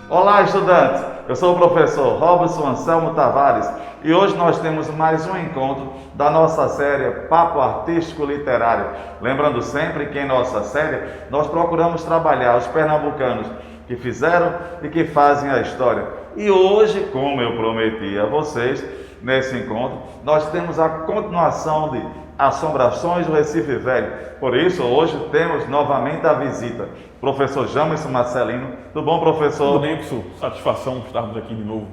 Olá, estudantes! Eu sou o professor Robson Anselmo Tavares e hoje nós temos mais um encontro da nossa série Papo Artístico Literário. Lembrando sempre que em nossa série nós procuramos trabalhar os pernambucanos que fizeram e que fazem a história. E hoje, como eu prometi a vocês, nesse encontro, nós temos a continuação de Assombrações do Recife Velho. Por isso, hoje temos novamente a visita do professor Jamerson Marcelino. Tudo bom, professor? Tudo bem, professor. Satisfação estarmos aqui de novo.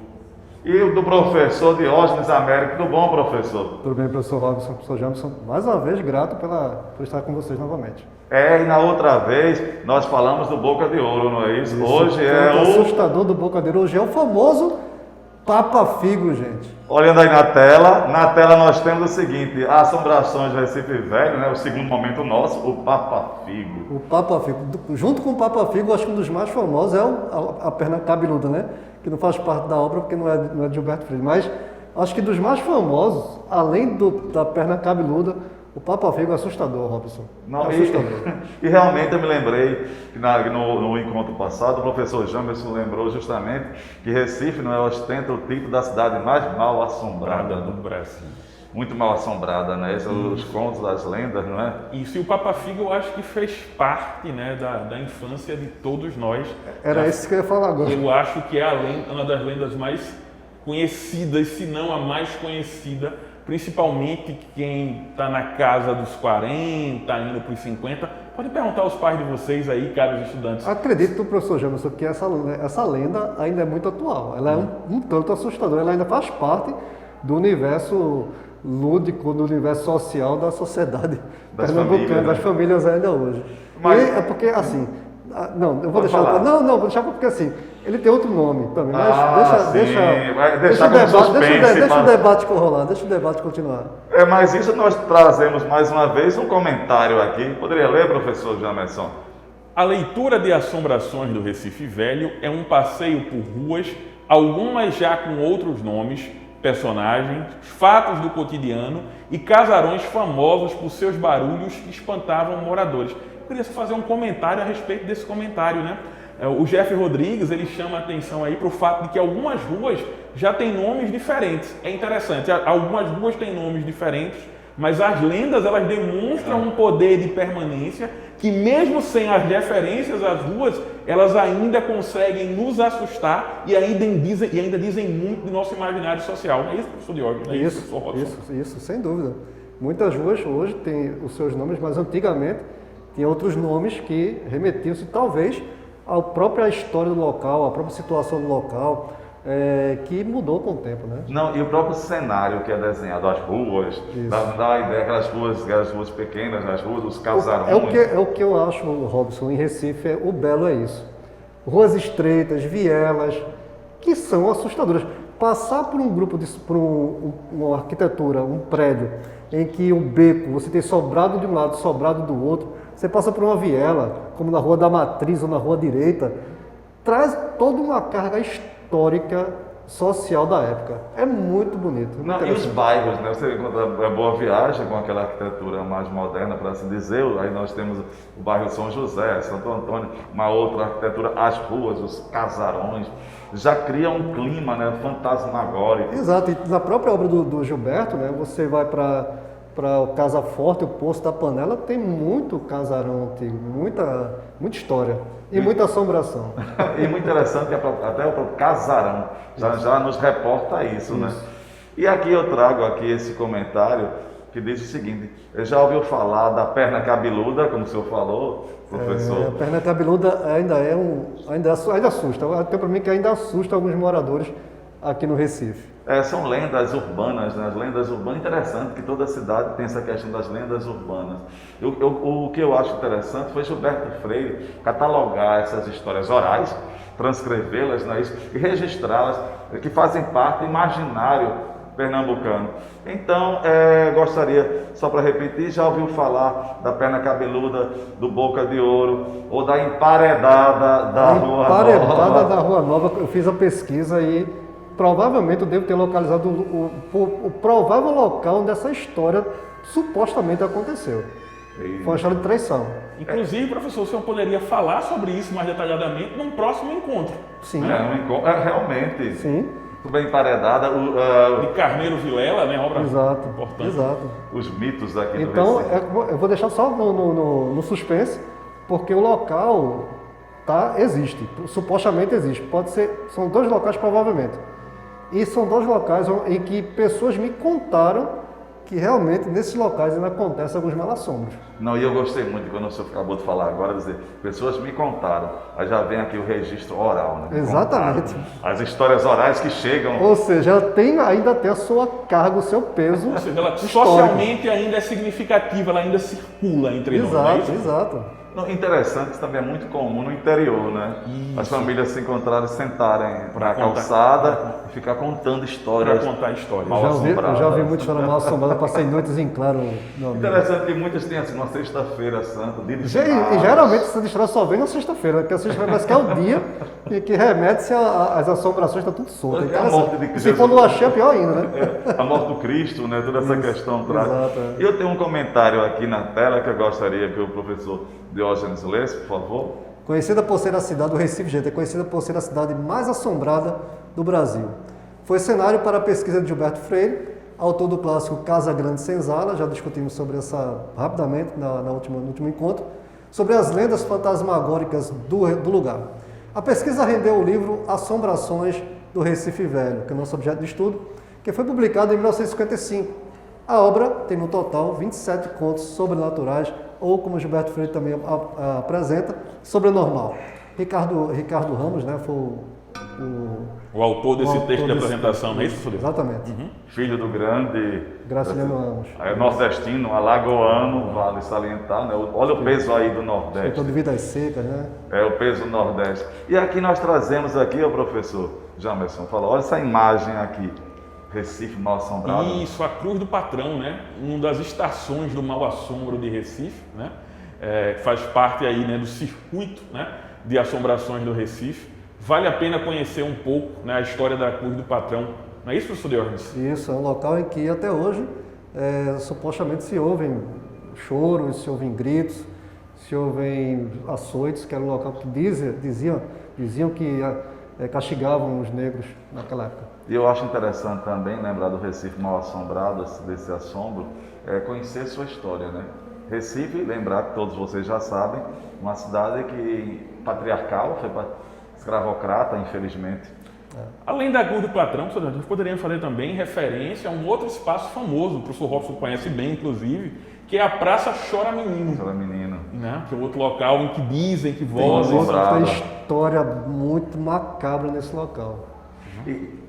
E do professor Diógenes Américo. Tudo bom, professor? Tudo bem, professor Robson, professor Jamerson. Mais uma vez, grato por estar com vocês novamente. E na outra vez nós falamos do Boca de Ouro, não é isso? Hoje é o assustador do Boca de Ouro. Hoje é o famoso Papa Figo, gente. Olhando aí na tela nós temos o seguinte: Assombrações do Recife Velho, né? O segundo momento nosso, o Papa Figo. O Papa Figo. Junto com o Papa Figo, acho que um dos mais famosos é a Perna Cabeluda, né? Que não faz parte da obra porque não é de Gilberto Freire. Mas acho que dos mais famosos, além da Perna Cabeluda, o Papa Figo é assustador, Robson. Não, assustador. E realmente eu me lembrei que no encontro passado o professor Jamerson lembrou justamente que Recife não é ostenta o título da cidade mais mal assombrada do Brasil. Muito mal assombrada, né? Esses são os contos, as lendas, não é? Isso, e o Papa Figo eu acho que fez parte, né, da infância de todos nós. Era isso que eu ia falar agora. Eu acho que é uma das lendas mais conhecidas, se não a mais conhecida, principalmente quem está na casa dos 40, indo para os 50. Pode perguntar aos pais de vocês aí, caros estudantes. Acredito, professor Jamerson, que essa lenda ainda é muito atual. Ela é um tanto assustadora, ela ainda faz parte do universo lúdico, do universo social da sociedade pernambucana, das famílias ainda hoje. Mas é porque, assim, não, eu vou deixar... Vou deixar porque, assim, ele tem outro nome também, mas deixa o debate rolar, deixa o debate continuar. Mas isso nós trazemos mais uma vez um comentário aqui. Poderia ler, professor Jamerson? A leitura de Assombrações do Recife Velho é um passeio por ruas, algumas já com outros nomes, personagens, fatos do cotidiano e casarões famosos por seus barulhos que espantavam moradores. Eu queria fazer um comentário a respeito desse comentário, né? O Jeff Rodrigues, ele chama a atenção aí para o fato de que algumas ruas já têm nomes diferentes. É interessante, algumas ruas têm nomes diferentes, mas as lendas, elas demonstram um poder de permanência que, mesmo sem as referências às ruas, elas ainda conseguem nos assustar e ainda dizem muito do nosso imaginário social. É isso, professor Diógenes? É isso, professor Robson? Isso, sem dúvida. Muitas ruas hoje têm os seus nomes, mas antigamente tinha outros nomes que remetiam-se talvez à própria história do local, à própria situação do local, que mudou com o tempo, né? Não, e o próprio cenário que é desenhado, as ruas, dá a ideia, aquelas ruas pequenas, as ruas, os casarões. É o que eu acho, Robson, em Recife, o belo é isso. Ruas estreitas, vielas, que são assustadoras. Passar por um grupo, por uma arquitetura, um prédio, em que um beco, você tem sobrado de um lado, sobrado do outro, você passa por uma viela, como na Rua da Matriz ou na Rua Direita, traz toda uma carga histórica, social da época. É muito bonito. E os bairros, né? Você encontra a Boa Viagem com aquela arquitetura mais moderna, para assim dizer. Aí nós temos o bairro São José, Santo Antônio, uma outra arquitetura, as ruas, os casarões, já cria um clima, né, fantasmagórico. Exato, e na própria obra do Gilberto, né, você vai para o Casa Forte, o Poço da Panela, tem muito casarão antigo, muita história e muita assombração. E muito interessante, até o próprio casarão já nos reporta isso, né? E aqui eu trago esse comentário que diz o seguinte: já ouviu falar da Perna Cabeluda, como o senhor falou, professor? A Perna Cabeluda ainda assusta, até para mim que ainda assusta alguns moradores aqui no Recife. São lendas urbanas, né? As lendas urbanas, interessante que toda cidade tem essa questão das lendas urbanas. O que eu acho interessante foi Gilberto Freire catalogar essas histórias orais, transcrevê-las, né, e registrá-las, que fazem parte do imaginário pernambucano. Então, gostaria, só para repetir, já ouviu falar da Perna Cabeluda, do Boca de Ouro, ou da Emparedada da Rua Nova? Emparedada da Rua Nova, eu fiz a pesquisa e provavelmente eu devo ter localizado o provável local onde essa história supostamente aconteceu. Foi uma história de traição. Inclusive, professor, o senhor poderia falar sobre isso mais detalhadamente num próximo encontro. Sim. Realmente. Sim. Muito bem emparedada. De Carneiro Vilela, né? Obra Exato. importante. Exato. Os mitos aqui do Então, Recife. eu vou deixar só no suspense, porque o local existe, supostamente existe. Pode ser, são 2 locais provavelmente. E são 2 locais em que pessoas me contaram que realmente nesses locais ainda acontecem alguns mal-assombros. Não, e eu gostei muito quando o senhor acabou de falar agora, dizer, pessoas me contaram. Aí já vem aqui o registro oral, né? Me Exatamente. contaram. As histórias orais que chegam. Ou seja, ainda tem a sua carga, o seu peso. Ou seja, ela histórico. socialmente ainda é significativa, ela ainda circula entre nós. Não é isso? Exato. Não, interessante, isso também é muito comum no interior, né? Isso. As famílias se encontrarem, sentarem Pra na contar. calçada e ficar contando Para histórias. contar histórias. Mal Eu já ouvi assombradas. muito história mal assombrada, passei noites em claro. Meu amigo. Interessante que muitas têm assim, uma sexta-feira santa, dia de E finados. geralmente essa história só vem na sexta-feira, porque a sexta-feira parece que é o dia que remete-se às assombrações, está tudo solto. É a morte de E se Jesus. for lua cheia, pior ainda, né? A morte do Cristo, né? Toda essa Isso, questão traz. exato, E eu tenho um comentário aqui na tela que eu gostaria que o professor Diógenes lesse, por favor. Conhecida por ser a cidade do Recife, gente, é conhecida por ser a cidade mais assombrada do Brasil. Foi cenário para a pesquisa de Gilberto Freire, autor do clássico Casa Grande Senzala, já discutimos sobre essa rapidamente no último encontro, sobre as lendas fantasmagóricas do lugar. A pesquisa rendeu o livro Assombrações do Recife Velho, que é o nosso objeto de estudo, que foi publicado em 1955. A obra tem no total 27 contos sobrenaturais, ou como Gilberto Freire também apresenta, sobrenormal. Ricardo Ramos, né, foi O autor desse autor texto de desse apresentação, não é isso, professor? Exatamente. Filho do grande Graciliano Ramos. nordestino, alagoano, vale salientar, né? Olha o peso aí do Nordeste. Escritor de Vidas Secas, né? É o peso do Nordeste. E aqui nós trazemos aqui, o professor Jamerson, fala, olha essa imagem aqui, Recife mal assombrado. Isso, a Cruz do Patrão, né? Uma das estações do Mal Assombro de Recife, né? Faz parte aí, né, do circuito, né, de assombrações do Recife. Vale a pena conhecer um pouco, né, a história da Cruz do Patrão. Não é isso, professor Diógenes? Isso, é um local em que até hoje supostamente se ouvem choros, se ouvem gritos, se ouvem açoites, que era um local que diziam que castigavam os negros naquela época. E eu acho interessante também lembrar do Recife mal assombrado, desse assombro, conhecer sua história, né? Recife, lembrar que todos vocês já sabem, uma cidade que patriarcal, foi escravocrata, infelizmente. Além da Cruz do Patrão, professor, nós poderíamos fazer também referência a um outro espaço famoso, o professor Robson conhece bem, inclusive, que é a Praça Chora Menino. Chora Menino. Né? Que é outro local em que dizem que Tem vozes... assombrado. Tem história muito macabra nesse local.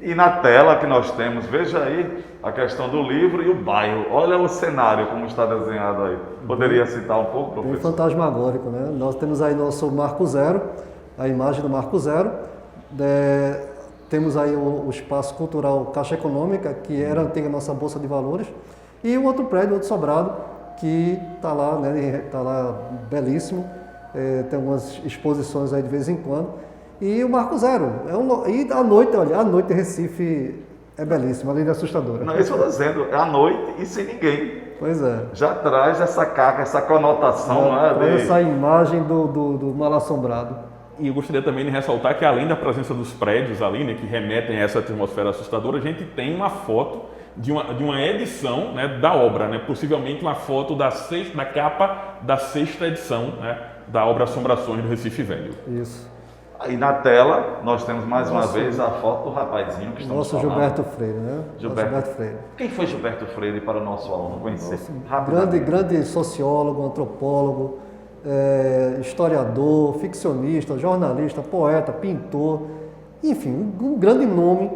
E na tela que nós temos, veja aí a questão do livro e o bairro. Olha o cenário como está desenhado aí. Poderia citar um pouco, Bem professor? fantasmagórico, né? Nós temos aí nosso Marco Zero, a imagem do Marco Zero. Temos aí o espaço cultural Caixa Econômica, que era a antiga nossa Bolsa de Valores. E o outro prédio, outro sobrado, que está lá, né? Está lá belíssimo. Tem algumas exposições aí de vez em quando. E o Marco Zero. E à noite, olha, a noite em Recife é belíssima, além de assustadora. Não, isso eu estou dizendo, é à noite e sem ninguém. Pois é. Já traz essa carga, essa conotação, né? Essa imagem do mal-assombrado. E eu gostaria também de ressaltar que, além da presença dos prédios ali, né, que remetem a essa atmosfera assustadora, a gente tem uma foto de uma edição, né, da obra, né, possivelmente uma foto da capa da 6ª edição, né, da obra Assombrações do Recife Velho. Isso. Aí na tela nós temos mais uma vez a foto do rapazinho que estamos Nosso falando. Gilberto Freire, né? Gilberto Freire. Quem foi Gilberto Freire para o nosso aluno conhecer? Rapidamente. Grande sociólogo, antropólogo, historiador, ficcionista, jornalista, poeta, pintor, enfim, um grande nome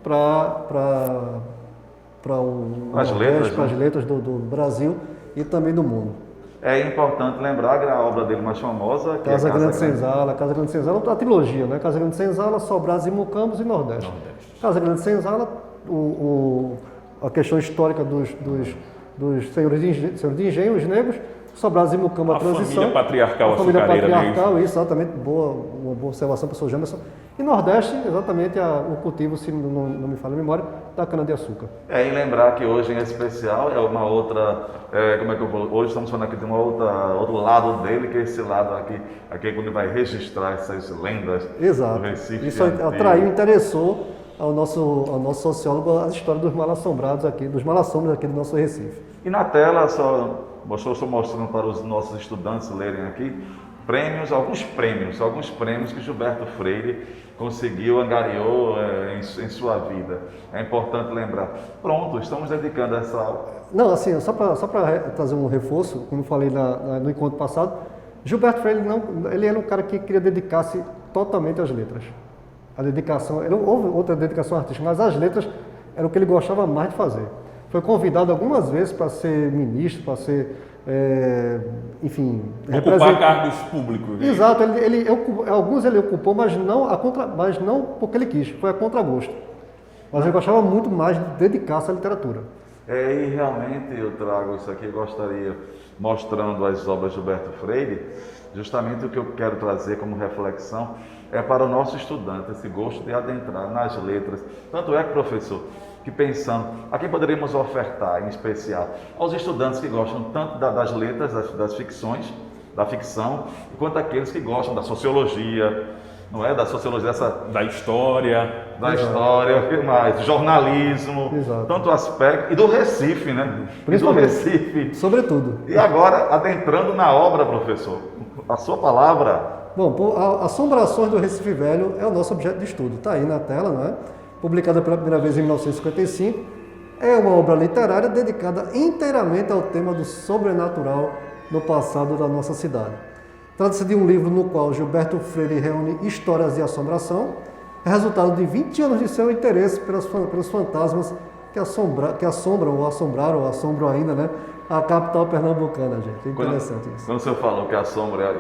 para As letras, para as né? letras do Brasil e também do mundo. É importante lembrar que a obra dele mais famosa, que Casa é Grande Senzala, a trilogia, né? Casa Grande Senzala, Sobrados e Mucambos e Nordeste. Casa Grande Senzala, a questão histórica dos senhores de engenho, os negros, Sobrados e Mucambos, a transição. Família patriarcal a família açucareira, patriarcal, isso, exatamente, uma boa observação, professor Jamerson. E Nordeste, exatamente o cultivo, se não me falha a memória, da cana-de-açúcar. E lembrar que hoje em especial é uma outra, como é que eu vou, hoje estamos falando aqui de outro lado dele, que é esse lado aqui é quando ele vai registrar essas lendas Exato. do Recife. Isso atraiu, interessou ao nosso sociólogo a história dos mal-assombrados aqui, dos mal-assombros aqui do nosso Recife. E na tela, estou mostrando para os nossos estudantes lerem aqui, alguns prêmios que Gilberto Freire conseguiu, angariou em sua vida. É importante lembrar. Pronto, estamos dedicando essa aula. Não, assim, só para trazer um reforço, como eu falei no encontro passado, Gilberto Freire ele era um cara que queria dedicar-se totalmente às letras. A dedicação, houve outra dedicação artística, mas as letras era o que ele gostava mais de fazer. Foi convidado algumas vezes para ser ministro, para ser, enfim... Ocupar cargos públicos. Né? Exato, alguns ele ocupou, mas não porque ele quis, foi a contragosto. Mas ele gostava muito mais de dedicar-se à literatura. E realmente eu trago isso aqui, gostaria, mostrando as obras de Gilberto Freire, justamente o que eu quero trazer como reflexão é para o nosso estudante, esse gosto de adentrar nas letras. Tanto é que, professor, que pensando, aqui poderíamos ofertar em especial aos estudantes que gostam tanto das letras, das ficções, da ficção, quanto aqueles que gostam da sociologia, não é? Da sociologia, da história, o que mais? Jornalismo, Exato. Tanto aspecto, e do Recife, né? Principalmente, do Recife. Sobretudo. E agora, adentrando na obra, professor, a sua palavra. Bom, Assombrações do Recife Velho é o nosso objeto de estudo, está aí na tela, não é? Publicada pela primeira vez em 1955, é uma obra literária dedicada inteiramente ao tema do sobrenatural no passado da nossa cidade. Trata-se de um livro no qual Gilberto Freire reúne histórias de assombração, é resultado de 20 anos de seu interesse pelos fantasmas que assombram ou assombraram ou assombram ainda, né? A capital pernambucana, gente. É interessante isso. Quando o senhor falou que assombra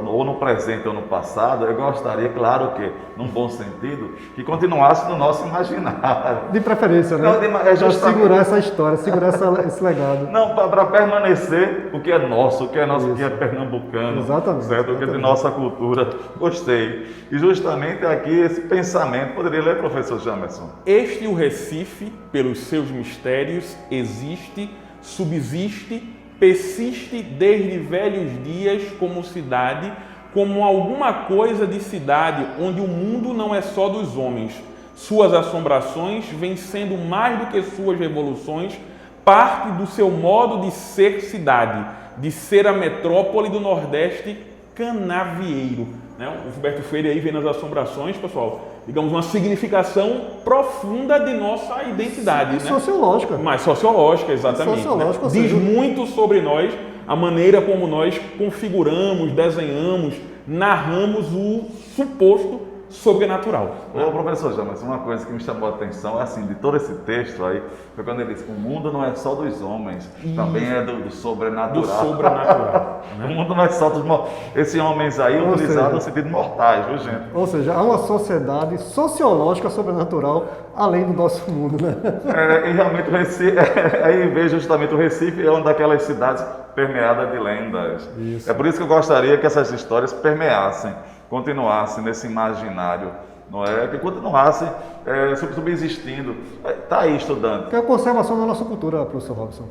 ou no presente ou no passado, eu gostaria, claro que, num bom sentido, que continuasse no nosso imaginário. De preferência, né? Para segurar essa história, segurar esse legado. Não, para permanecer o que é nosso, o que é pernambucano. Exatamente. Certo? O que é de nossa cultura. Gostei. E justamente aqui esse pensamento, poderia ler, professor Jamerson? Este o Recife, pelos seus mistérios, existe, subsiste, persiste desde velhos dias como cidade, como alguma coisa de cidade onde o mundo não é só dos homens. Suas assombrações vêm sendo mais do que suas revoluções, parte do seu modo de ser cidade, de ser a metrópole do Nordeste canavieiro. O Gilberto Freire aí vê nas assombrações, pessoal, digamos, uma significação profunda de nossa identidade. E sociológica. Mais sociológica, exatamente. Sociológica, Diz muito sobre nós, a maneira como nós configuramos, desenhamos, narramos o suposto sobrenatural. Ô, professor Jamerson, uma coisa que me chamou a atenção, assim, de todo esse texto aí, foi quando ele disse que o mundo não é só dos homens, também é do sobrenatural. Do sobrenatural. O mundo não é só dos mortais. Esses homens aí utilizados no sentido mortais, viu, gente? Ou seja, há uma sociedade sociológica sobrenatural além do nosso mundo, né? E realmente o Recife, aí vejo justamente o Recife é uma daquelas cidades permeadas de lendas. Isso. É por isso que eu gostaria que essas histórias permeassem, continuasse nesse imaginário, não é? Que continuasse subsistindo. Está aí, estudante. Que é a conservação da nossa cultura, professor Robson.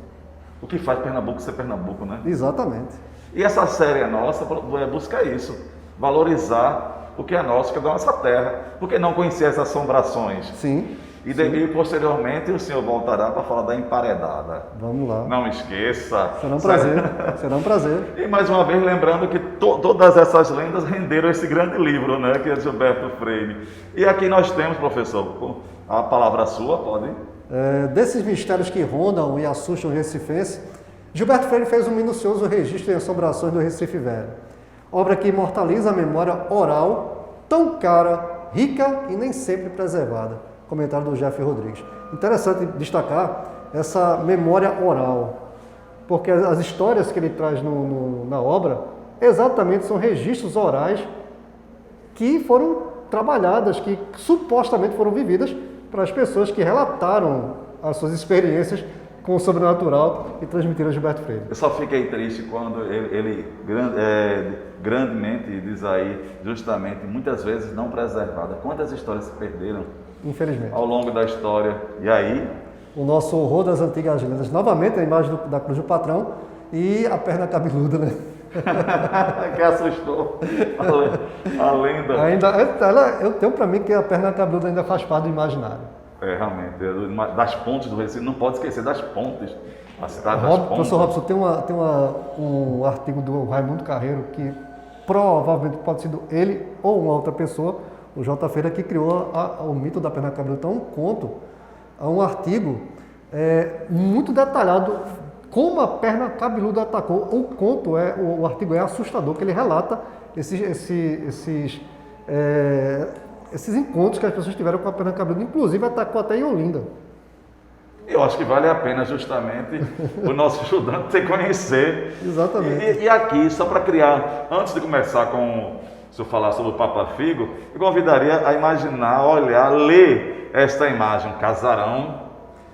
O que faz Pernambuco ser Pernambuco, né? Exatamente. E essa série nossa busca isso, valorizar o que é nosso, que é da nossa terra. Por que não conhecer essas assombrações? Sim. E posteriormente o senhor voltará para falar da emparedada. Vamos lá. Não esqueça. Será um prazer. Será um prazer. E mais uma vez lembrando que todas essas lendas renderam esse grande livro, né, que é Gilberto Freire. E aqui nós temos, professor, a palavra sua, pode? Desses mistérios que rondam e assustam o recifense, Gilberto Freire fez um minucioso registro em Assombrações do Recife Velho. Obra que imortaliza a memória oral, tão cara, rica e nem sempre preservada. Comentário do Jeff Rodrigues. Interessante destacar essa memória oral, porque as histórias que ele traz na obra exatamente são registros orais que foram trabalhadas, que supostamente foram vividas para as pessoas que relataram as suas experiências com o sobrenatural e transmitiram a Gilberto Freire. Eu só fiquei triste quando ele grandemente diz aí, justamente, muitas vezes não preservada. Quantas histórias se perderam Infelizmente. ao longo da história? E aí, O nosso horror das antigas lendas. Novamente a imagem da cruz do patrão e a perna cabeluda, né? que assustou a lenda. Ainda, eu tenho para mim que a perna cabeluda ainda faz parte do imaginário. Realmente, das pontes do Recife, não pode esquecer das pontes. A cidade das pontes. Professor Robson, tem um artigo do Raimundo Carreiro que provavelmente pode ser ele ou uma outra pessoa, o J. Feira, que criou o mito da perna cabeluda. Então, um conto, um artigo muito detalhado como a perna cabeluda atacou. O conto, o artigo é assustador, que ele relata esses encontros que as pessoas tiveram com a perna cabeluda, inclusive atacou até em Olinda. Eu acho que vale a pena justamente o nosso estudante ter conhecer. Exatamente. E aqui, só para criar, antes de começar se eu falar sobre o Papa Figo, eu convidaria a imaginar, olhar, ler esta imagem, um casarão.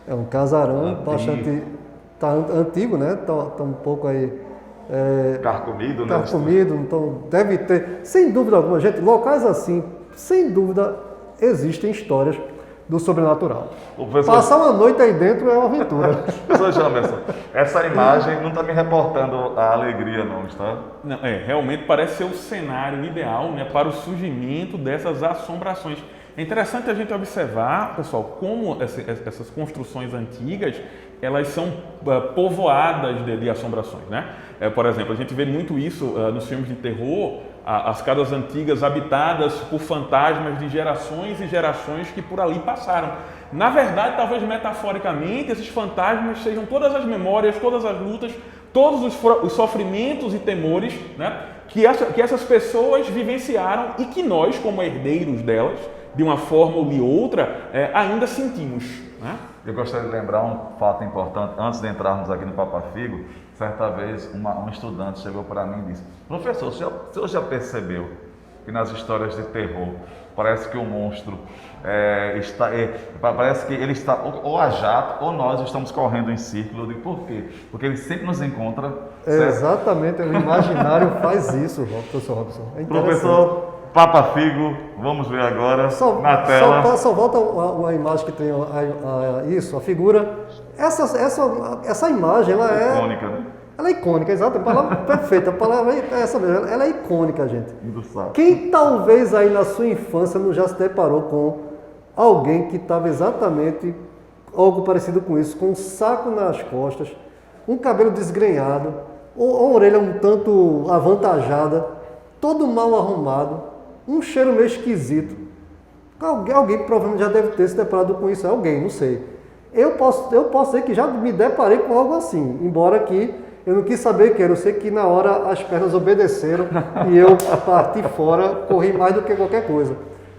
É um casarão Antigo. bastante antigo, né? Tá um pouco aí Carcomido, né? carcomido, então deve ter, sem dúvida alguma, gente, locais assim, sem dúvida, existem histórias do sobrenatural. Passar uma noite aí dentro é uma aventura. Professor Jamerson, essa imagem não está me reportando a alegria, não, está? Não, realmente parece ser o cenário ideal, né, para o surgimento dessas assombrações. É interessante a gente observar, pessoal, como essas construções antigas, elas são povoadas de assombrações, né? Por exemplo, a gente vê muito isso nos filmes de terror, as casas antigas habitadas por fantasmas de gerações e gerações que por ali passaram. Na verdade, talvez metaforicamente, esses fantasmas sejam todas as memórias, todas as lutas, todos os sofrimentos e temores, né, que essas pessoas vivenciaram e que nós, como herdeiros delas, de uma forma ou de outra, ainda sentimos, né? Eu gostaria de lembrar um fato importante, antes de entrarmos aqui no Papa Figo. Certa vez, um estudante chegou para mim e disse: professor, o senhor já percebeu que nas histórias de terror parece que o monstro parece que ele está ou a jato ou nós estamos correndo em círculo? Eu digo: por quê? Porque ele sempre nos encontra. Exatamente, o imaginário faz isso, professor Robson. Professor Papa Figo, vamos ver agora na tela. Só volta uma imagem que tem a figura. Essa imagem, ela é icônica, né? Ela é icônica, exato. A palavra perfeita, a palavra é essa mesmo. Ela é icônica, gente. Quem talvez aí na sua infância não já se deparou com alguém que estava exatamente algo parecido com isso, com um saco nas costas, um cabelo desgrenhado, ou uma orelha um tanto avantajada, todo mal arrumado, um cheiro meio esquisito. Alguém provavelmente já deve ter se deparado com isso. Alguém, não sei. Eu posso dizer que já me deparei com algo assim, embora que eu não quis saber o que era. Eu sei que na hora as pernas obedeceram e eu, a partir fora, corri mais do que qualquer coisa.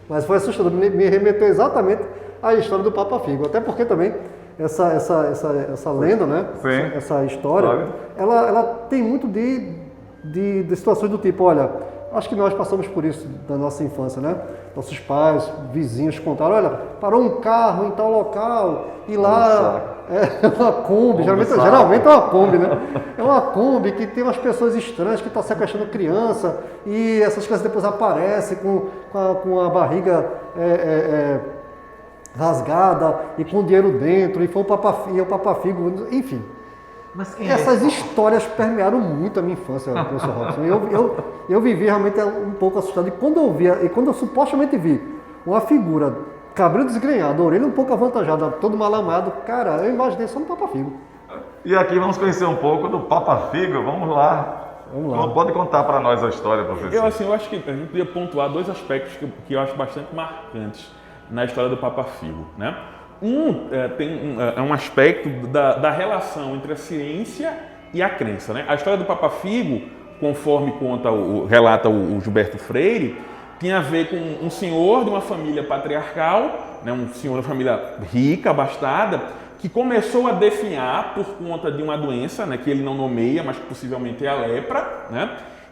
Mas foi assustador, me remeteu exatamente à história do Papa Figo. Até porque também essa lenda, né? Sim. Essa história, ela tem muito de situações do tipo, olha, acho que nós passamos por isso na nossa infância, né? Nossos pais, vizinhos contaram, olha, parou um carro em tal local e lá é uma Kombi, geralmente é uma Kombi, né? É uma Kombi que tem umas pessoas estranhas que estão sequestrando criança e essas crianças depois aparecem com a barriga rasgada e com dinheiro dentro e foi o Papa Figo, enfim. Essas histórias permearam muito a minha infância, professor Robson. Eu vivi realmente um pouco assustado. E quando eu supostamente vi uma figura, cabelo desgrenhado, orelha um pouco avantajada, todo malamado, cara, eu imaginei só no Papa Figo. E aqui vamos conhecer um pouco do Papa Figo. Vamos lá. Pode contar para nós a história, professor? Eu acho que a gente podia pontuar dois aspectos que eu acho bastante marcantes na história do Papa Figo, né? É um aspecto da relação entre a ciência e a crença, né? A história do Papa Figo, conforme relata o Gilberto Freire, tinha a ver com um senhor de uma família patriarcal, né? Um senhor de uma família rica, abastada, que começou a definhar por conta de uma doença, né, que ele não nomeia, mas que possivelmente é a lepra, né?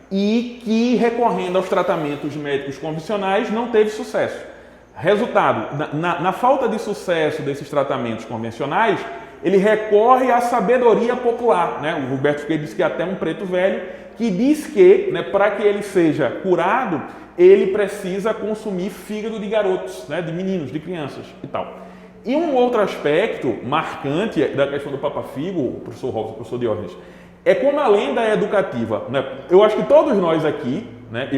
E que, recorrendo aos tratamentos médicos convencionais, não teve sucesso. Resultado, na falta de sucesso desses tratamentos convencionais, ele recorre à sabedoria popular, né? O Roberto Freire diz que até um preto velho, que diz que, né, para que ele seja curado, ele precisa consumir fígado de garotos, né, de meninos, de crianças e tal. E um outro aspecto marcante da questão do Papa Figo, o professor Robson, o professor Diógenes, é como a lenda é educativa, né? Eu acho que todos nós aqui, né,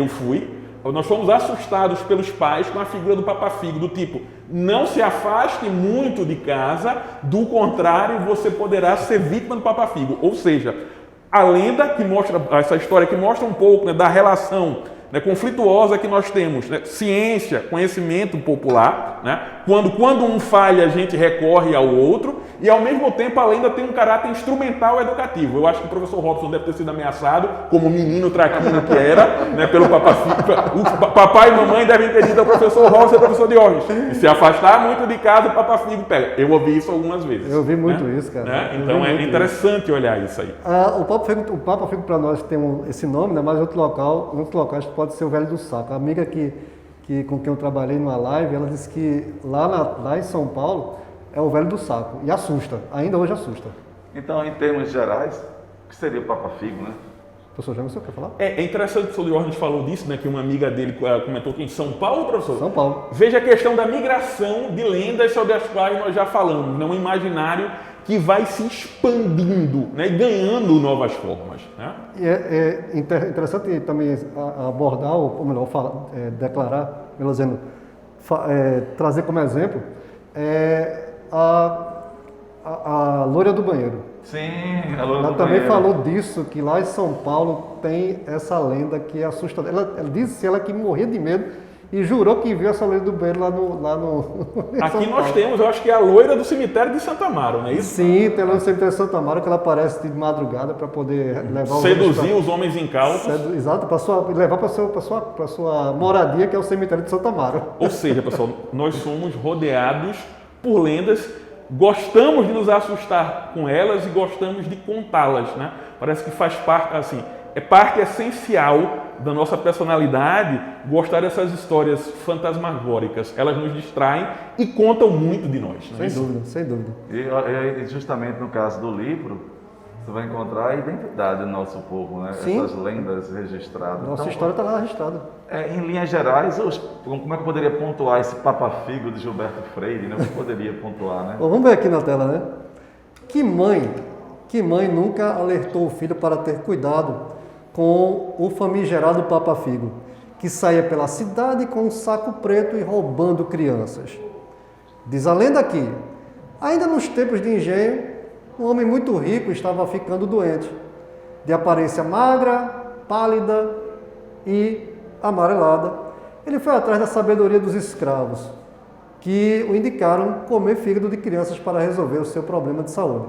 nós fomos assustados pelos pais com a figura do Papa Figo, do tipo, não se afaste muito de casa, do contrário, você poderá ser vítima do Papa Figo. Ou seja, a lenda que mostra, essa história que mostra um pouco, né, da relação, né, conflituosa que nós temos, né, ciência, conhecimento popular, né, quando um falha a gente recorre ao outro, e ao mesmo tempo a lenda tem um caráter instrumental educativo. Eu acho que o professor Robson deve ter sido ameaçado, como menino traquino que era, né, pelo Papa Figo. O papai e mamãe devem ter dito ao professor Robson e ao professor Diógenes, e se afastar muito de casa, o Papa Figo pega. Eu ouvi isso algumas vezes. Eu ouvi muito né? isso, cara. Né? Então é interessante olhar isso aí. O Papa Figo para nós tem esse nome, né? Mas em outros locais pode ser o Velho do Saco. A amiga com quem eu trabalhei numa live, ela disse que lá em São Paulo é o Velho do Saco. E assusta, ainda hoje assusta. Então, em termos gerais, o que seria o Papa Figo, né? Professor James, você quer falar? É interessante que o professor Diógenes falou disso, né? Que uma amiga dele comentou que em São Paulo, professor? São Paulo. Veja a questão da migração de lendas sobre as quais nós já falamos, né? Um imaginário que vai se expandindo, né? E ganhando novas formas. Né? E é interessante também abordar, ou melhor, declarar, melhor dizendo, trazer como exemplo a loira do banheiro. Sim, a loira Ela do também banheiro. falou disso, que lá em São Paulo tem essa lenda que é assustadora. Ela disse que morria de medo e jurou que viu essa loira do banheiro lá no em Aqui São nós Paulo. temos, eu acho que é a loira do cemitério de Santa Amaro, não é isso? Sim, tem lá no cemitério de Santa Amaro que ela aparece de madrugada para poder levar Seduzir os homens incautos. Exato, para levar para sua moradia, que é o cemitério de Santa Amaro. Ou seja, pessoal, nós somos rodeados por lendas, gostamos de nos assustar com elas e gostamos de contá-las, né? Parece que faz parte, assim, é parte essencial da nossa personalidade gostar dessas histórias fantasmagóricas. Elas nos distraem e contam muito de nós. Não é isso? Sem dúvida. E justamente no caso do livro, você vai encontrar a identidade do nosso povo, né? Sim. Essas lendas registradas. Nossa Então, história está lá registrada. em linhas gerais, como é que eu poderia pontuar esse Papa Figo de Gilberto Freire? Né? O que poderia pontuar, né? Bom, vamos ver aqui na tela, né? Que mãe nunca alertou o filho para ter cuidado com o famigerado Papa Figo, que saía pela cidade com um saco preto e roubando crianças? Diz a lenda aqui, ainda nos tempos de engenho, um homem muito rico estava ficando doente, de aparência magra, pálida e amarelada. Ele foi atrás da sabedoria dos escravos, que o indicaram comer fígado de crianças para resolver o seu problema de saúde.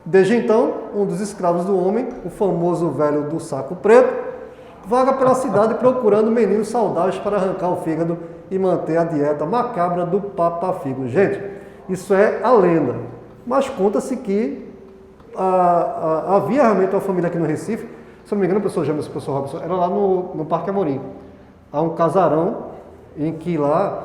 Desde então, um dos escravos do homem, o famoso velho do saco preto, vaga pela cidade procurando meninos saudáveis para arrancar o fígado e manter a dieta macabra do Papa Figo. Gente, isso é a lenda, mas conta-se que havia realmente uma família aqui no Recife, se não me engano, o professor James e o professor Robson, era lá no Parque Amorim. Há um casarão em que lá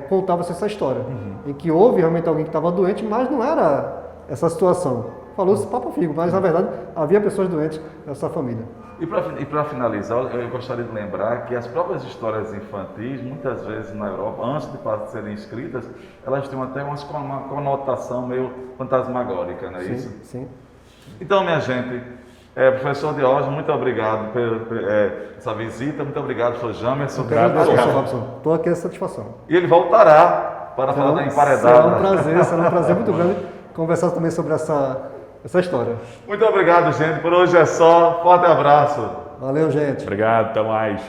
contava-se essa história, em que houve realmente alguém que estava doente, mas não era essa situação. Falou-se Papa Figo, mas na verdade havia pessoas doentes nessa família. E para finalizar, eu gostaria de lembrar que as próprias histórias infantis, muitas vezes na Europa, antes de serem escritas, elas têm até uma conotação meio fantasmagórica, não é isso? Sim. Então, minha gente, professor Diógenes, muito obrigado por essa visita, muito obrigado, professor Jamerson. Professor Robson, estou aqui à satisfação. E ele voltará para falar da emparedada. Será um prazer muito grande conversar também sobre essa história. Muito obrigado, gente. Por hoje é só. Forte abraço. Valeu, gente. Obrigado, até mais.